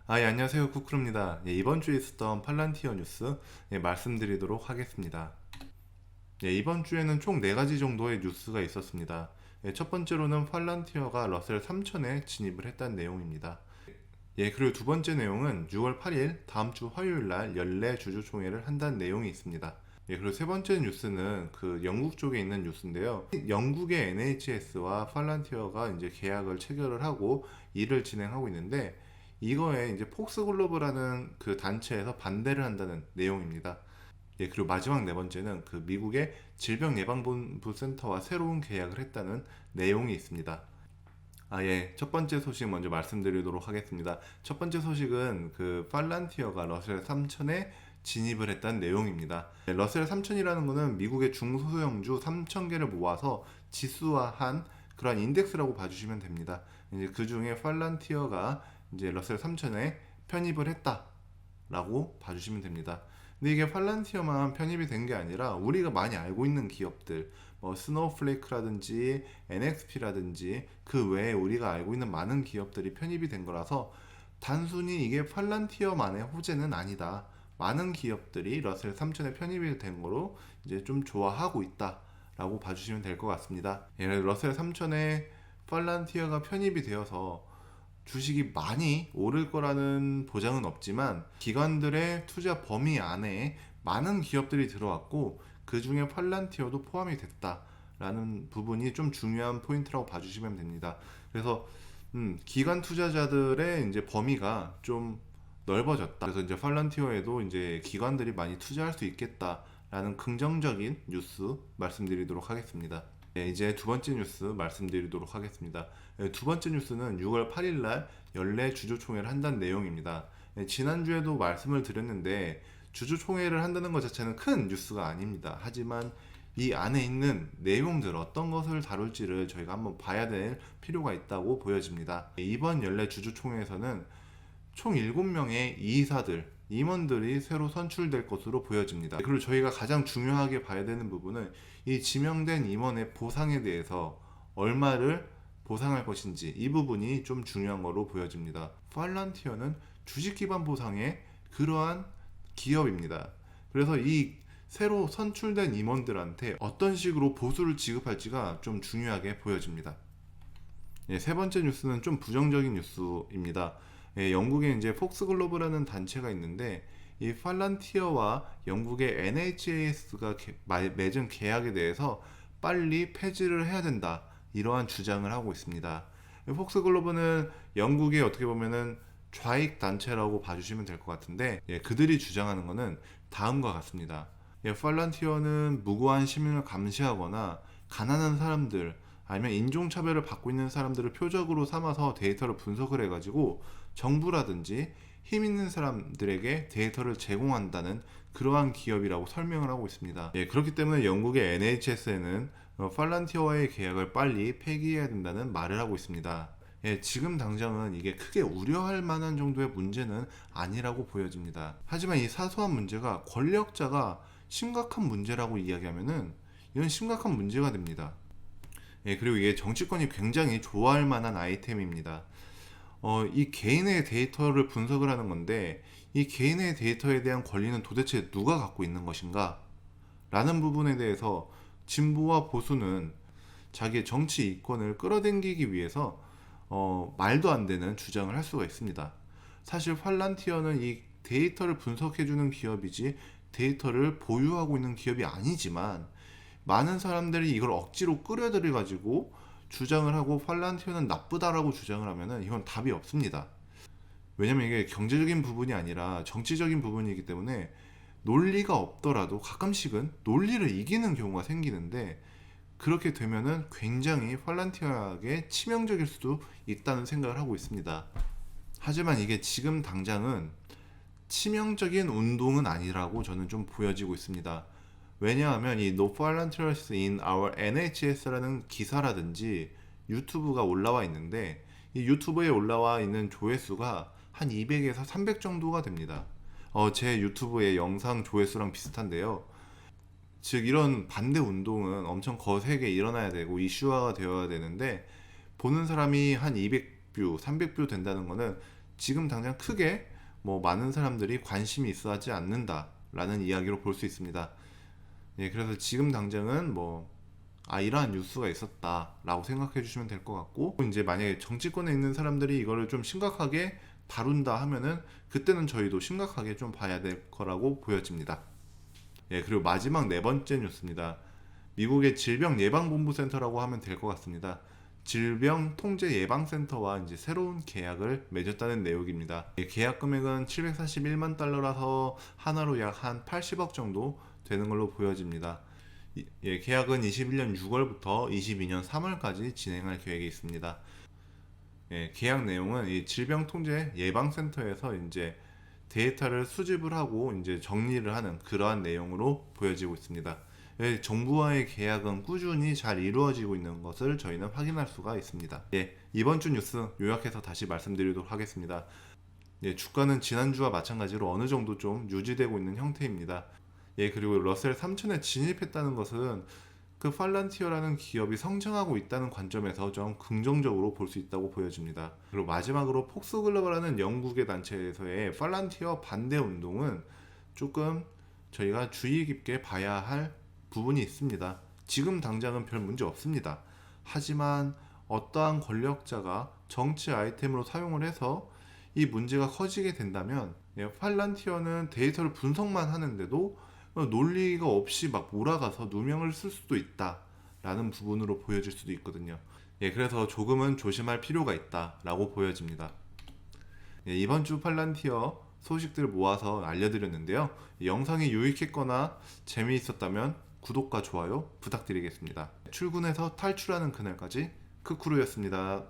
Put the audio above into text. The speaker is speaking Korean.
예, 안녕하세요. 쿠크루입니다. 이번 주에 있었던 팔란티어 뉴스 말씀드리도록 하겠습니다. 이번 주에는 총 4가지 정도의 뉴스가 있었습니다. 첫 번째로는 팔란티어가 러셀 3000에 진입을 했다는 내용입니다. 그리고 두 번째 내용은 6월 8일 다음 주 화요일 날 연례 주주총회를 한다는 내용이 있습니다. 그리고 세 번째 뉴스는 그 영국 쪽에 있는 뉴스인데요. 영국의 NHS와 팔란티어가 이제 계약을 체결을 하고 일을 진행하고 있는데 이거에 이제 폭스글로브라는 그 단체에서 반대를 한다는 내용입니다. 그리고 마지막 네 번째는 그 미국의 질병예방본부 센터와 새로운 계약을 했다는 내용이 있습니다. 첫 번째 소식 먼저 말씀드리도록 하겠습니다. 첫 번째 소식은 그 팔란티어가 러셀 3000에 진입을 했다는 내용입니다. 러셀 3000이라는 것은 미국의 중소형주 3000개를 모아서 지수화한 그러한 인덱스라고 봐주시면 됩니다. 이제 그 중에 팔란티어가 이제 러셀 3000에 편입을 했다라고 봐주시면 됩니다. 근데 이게 팔란티어만 편입이 된 게 아니라 우리가 많이 알고 있는 기업들, 뭐 스노우플레이크라든지 NXP라든지 그 외에 우리가 알고 있는 많은 기업들이 편입이 된 거라서 단순히 이게 팔란티어만의 호재는 아니다. 많은 기업들이 러셀 3000에 편입이 된 거로 이제 좀 좋아하고 있다라고 봐주시면 될 것 같습니다. 러셀 3000에 팔란티어가 편입이 되어서 주식이 많이 오를 거라는 보장은 없지만 기관들의 투자 범위 안에 많은 기업들이 들어왔고 그 중에 팔란티어도 포함이 됐다라는 부분이 좀 중요한 포인트라고 봐주시면 됩니다. 그래서 기관 투자자들의 이제 범위가 좀 넓어졌다. 그래서 이제 팔란티어에도 이제 기관들이 많이 투자할 수 있겠다라는 긍정적인 뉴스 말씀드리도록 하겠습니다. 이제 두 번째 뉴스 말씀드리도록 하겠습니다. 두 번째 뉴스는 6월 8일 날 연례 주주총회를 한다는 내용입니다. 지난주에도 말씀을 드렸는데 주주총회를 한다는 것 자체는 큰 뉴스가 아닙니다. 하지만 이 안에 있는 내용들 어떤 것을 다룰지를 저희가 한번 봐야 될 필요가 있다고 보여집니다. 이번 연례 주주총회에서는 총 7명의 이사들, 임원들이 새로 선출될 것으로 보여집니다. 그리고 저희가 가장 중요하게 봐야 되는 부분은 이 지명된 임원의 보상에 대해서 얼마를 보상할 것인지 이 부분이 좀 중요한 거로 보여집니다. 팔란티어는 주식 기반 보상의 그러한 기업입니다. 그래서 이 새로 선출된 임원들한테 어떤 식으로 보수를 지급할지가 좀 중요하게 보여집니다. 세 번째 뉴스는 좀 부정적인 뉴스입니다. 영국에 이제 폭스글로브라는 단체가 있는데 이 팔란티어와 영국의 NHS가 맺은 계약에 대해서 빨리 폐지를 해야 된다 이러한 주장을 하고 있습니다. 폭스글로브는 영국의 어떻게 보면은 좌익 단체라고 봐주시면 될 것 같은데 그들이 주장하는 것은 다음과 같습니다. 팔란티어는 무고한 시민을 감시하거나 가난한 사람들 아니면 인종차별을 받고 있는 사람들을 표적으로 삼아서 데이터를 분석을 해가지고 정부라든지 힘 있는 사람들에게 데이터를 제공한다는 그러한 기업이라고 설명을 하고 있습니다. 그렇기 때문에 영국의 NHS에는 팔란티어와의 계약을 빨리 폐기해야 된다는 말을 하고 있습니다. 지금 당장은 이게 크게 우려할 만한 정도의 문제는 아니라고 보여집니다. 하지만 이 사소한 문제가 권력자가 심각한 문제라고 이야기하면은 이건 심각한 문제가 됩니다. 그리고 이게 정치권이 굉장히 좋아할 만한 아이템입니다. 이 개인의 데이터를 분석을 하는 건데 이 개인의 데이터에 대한 권리는 도대체 누가 갖고 있는 것인가? 라는 부분에 대해서 진보와 보수는 자기의 정치 이권을 끌어당기기 위해서 말도 안 되는 주장을 할 수가 있습니다. 사실 팔란티어는 이 데이터를 분석해주는 기업이지 데이터를 보유하고 있는 기업이 아니지만 많은 사람들이 이걸 억지로 끌어들여 가지고 주장을 하고 팔란티어는 나쁘다라고 주장을 하면은 이건 답이 없습니다. 왜냐면 이게 경제적인 부분이 아니라 정치적인 부분이기 때문에 논리가 없더라도 가끔씩은 논리를 이기는 경우가 생기는데 그렇게 되면은 굉장히 팔란티어에게 치명적일 수도 있다는 생각을 하고 있습니다. 하지만 이게 지금 당장은 치명적인 운동은 아니라고 저는 좀 보여지고 있습니다. 왜냐하면 이 No Volunteers in Our NHS라는 기사라든지 유튜브가 올라와 있는데 이 유튜브에 올라와 있는 조회수가 한 200에서 300 정도가 됩니다. 제 유튜브의 영상 조회수랑 비슷한데요. 즉 이런 반대 운동은 엄청 거세게 일어나야 되고 이슈화가 되어야 되는데 보는 사람이 한 200뷰, 300뷰 된다는 거는 지금 당장 크게 뭐 많은 사람들이 관심이 있어 하지 않는다라는 이야기로 볼 수 있습니다. 예, 그래서 지금 당장은 뭐 이러한 뉴스가 있었다라고 생각해 주시면 될 것 같고, 이제 만약에 정치권에 있는 사람들이 이거를 좀 심각하게 다룬다 하면은 그때는 저희도 심각하게 좀 봐야 될 거라고 보여집니다. 예, 그리고 마지막 네 번째 뉴스입니다. 미국의 질병예방본부센터라고 하면 될 것 같습니다. 질병통제예방센터와 이제 새로운 계약을 맺었다는 내용입니다. 예, 계약 금액은 741만 달러라서 하나로 약 한 80억 정도 되는 걸로 보여집니다. 예, 계약은 21년 6월부터 22년 3월까지 진행할 계획이 있습니다. 예, 계약 내용은 이 질병통제예방센터에서 이제 데이터를 수집을 하고 이제 정리를 하는 그러한 내용으로 보여지고 있습니다. 예, 정부와의 계약은 꾸준히 잘 이루어지고 있는 것을 저희는 확인할 수가 있습니다. 예, 이번 주 뉴스 요약해서 다시 말씀드리도록 하겠습니다. 예, 주가는 지난주와 마찬가지로 어느 정도 좀 유지되고 있는 형태입니다. 예, 그리고 러셀 3000에 진입했다는 것은 그 팔란티어라는 기업이 성장하고 있다는 관점에서 좀 긍정적으로 볼 수 있다고 보여집니다. 그리고 마지막으로 폭스글로벌하는 영국의 단체에서의 팔란티어 반대 운동은 조금 저희가 주의 깊게 봐야 할 부분이 있습니다. 지금 당장은 별 문제 없습니다. 하지만 어떠한 권력자가 정치 아이템으로 사용을 해서 이 문제가 커지게 된다면, 팔란티어는 데이터를 분석만 하는데도 논리가 없이 막 몰아가서 누명을 쓸 수도 있다라는 부분으로 보여질 수도 있거든요. 예, 그래서 조금은 조심할 필요가 있다라고 보여집니다. 예, 이번 주 팔란티어 소식들을 모아서 알려드렸는데요. 영상이 유익했거나 재미있었다면 구독과 좋아요 부탁드리겠습니다. 출근해서 탈출하는 그날까지 크크루였습니다.